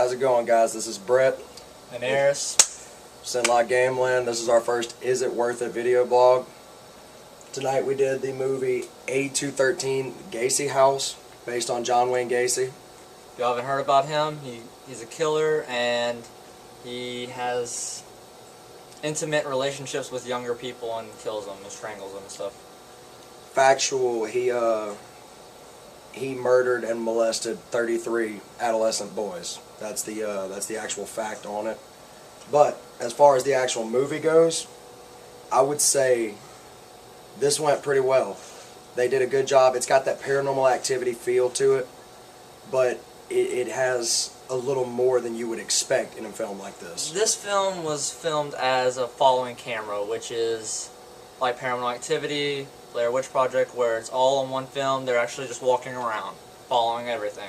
How's it going, guys? This is Brett. And Erris. Sinlot Gameland. This is our first Is It Worth It video blog. Tonight we did the movie A213 Gacy House, based on John Wayne Gacy. If you haven't heard about him, he's a killer and he has intimate relationships with younger people and kills them and strangles them and stuff. Factual, he murdered and molested 33 adolescent boys. That's the actual fact on it. But as far as the actual movie goes, I would say this went pretty well. They did a good job. It's got that Paranormal Activity feel to it, but it has a little more than you would expect in a film like this. This film was filmed as a following camera, which is like Paranormal Activity, Blair Witch Project, where it's all in one film. They're actually just walking around, following everything.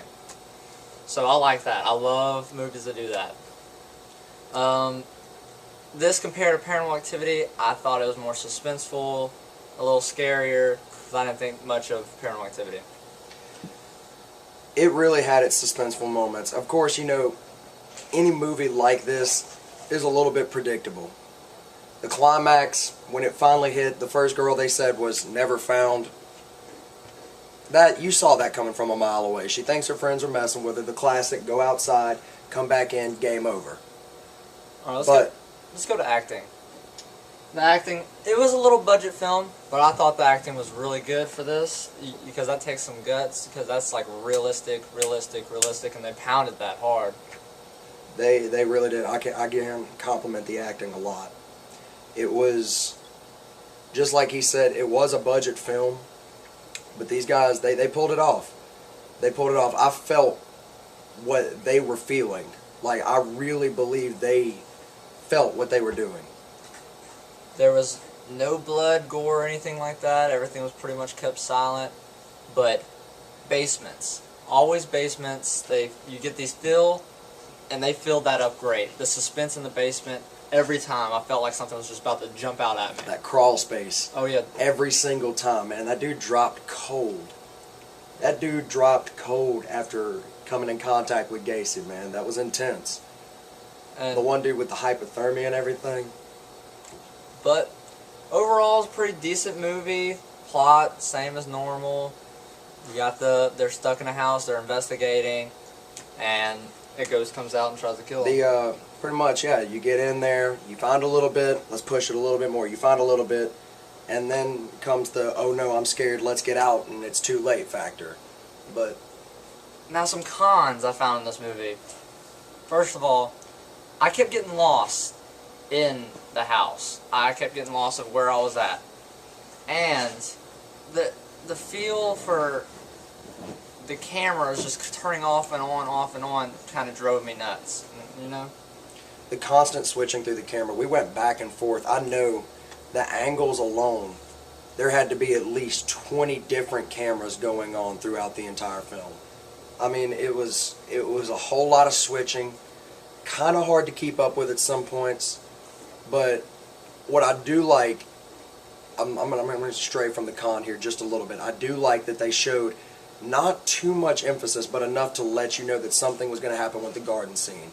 So I like that. I love movies that do that. This compared to Paranormal Activity, I thought it was more suspenseful, a little scarier, because I didn't think much of Paranormal Activity. It really had its suspenseful moments. Of course, you know, any movie like this is a little bit predictable. The climax, when it finally hit, the first girl they said was never found. That you saw that coming from a mile away. She thinks her friends are messing with her. The classic, go outside, come back in, game over. All right, let's go to acting. The acting, it was a little budget film, but I thought the acting was really good for this, because that takes some guts, because that's like realistic, and they pounded that hard. They really did. I can compliment the acting a lot. It was, just like he said, it was a budget film, but these guys, they pulled it off. They pulled it off. I felt what they were feeling. Like, I really believe they felt what they were doing. There was no blood, gore, or anything like that. Everything was pretty much kept silent. But basements, always basements. You get these and they filled that up great. The suspense in the basement, every time I felt like something was just about to jump out at me. That crawl space. Oh yeah. Every single time, man. That dude dropped cold. That dude dropped cold after coming in contact with Gacy, man. That was intense. And the one dude with the hypothermia and everything. But overall, it's a pretty decent movie. Plot, same as normal. You got they're stuck in a house, they're investigating, and it comes out and tries to kill them. Pretty much, yeah. You get in there, you find a little bit, let's push it a little bit more. You find a little bit, and then comes the, oh no, I'm scared, let's get out, and it's too late factor. But now some cons I found in this movie. First of all, I kept getting lost in the house. I kept getting lost of where I was at. And the feel for the cameras just turning off and on kind of drove me nuts, you know? The constant switching through the camera. We went back and forth. I know the angles alone, there had to be at least 20 different cameras going on throughout the entire film. I mean, it was a whole lot of switching. Kind of hard to keep up with at some points. But what I do like, I'm going to stray from the con here just a little bit. I do like that they showed not too much emphasis, but enough to let you know that something was going to happen with the garden scene.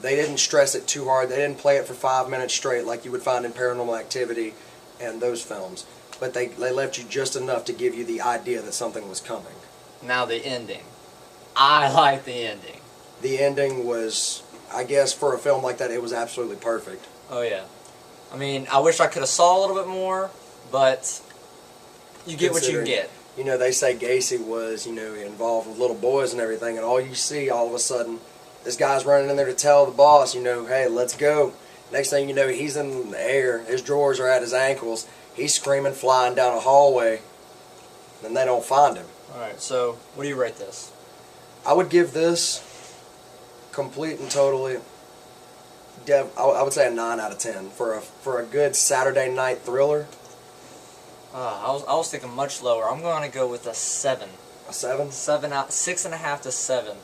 They didn't stress it too hard. They didn't play it for 5 minutes straight like you would find in Paranormal Activity and those films. But they left you just enough to give you the idea that something was coming. Now the ending. I like the ending. The ending was, I guess for a film like that, it was absolutely perfect. Oh yeah. I mean, I wish I could have saw a little bit more, but you get what you get. You know, they say Gacy was, you know, involved with little boys and everything, and all you see all of a sudden, this guy's running in there to tell the boss, you know, hey, let's go. Next thing you know, he's in the air, his drawers are at his ankles, he's screaming, flying down a hallway, and they don't find him. Alright, so what do you rate this? I would give this complete and totally, I would say a 9 out of 10 for a good Saturday night thriller. I was thinking much lower. I'm going to go with a 7. A 7? 6.5 to 7.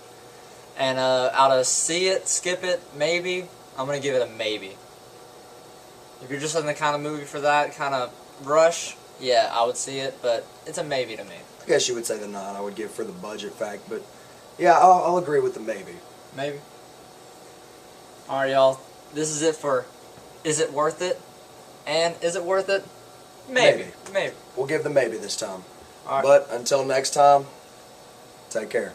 And out of see it, skip it, maybe, I'm going to give it a maybe. If you're just in the kind of movie for that kind of rush, yeah, I would see it, but it's a maybe to me. I guess you would say the 9 I would give for the budget fact, but yeah, I'll agree with the maybe. Maybe? Alright, y'all. This is it for Is It Worth It? And is it worth it? Maybe. We'll give the maybe this time. All right. But until next time, take care.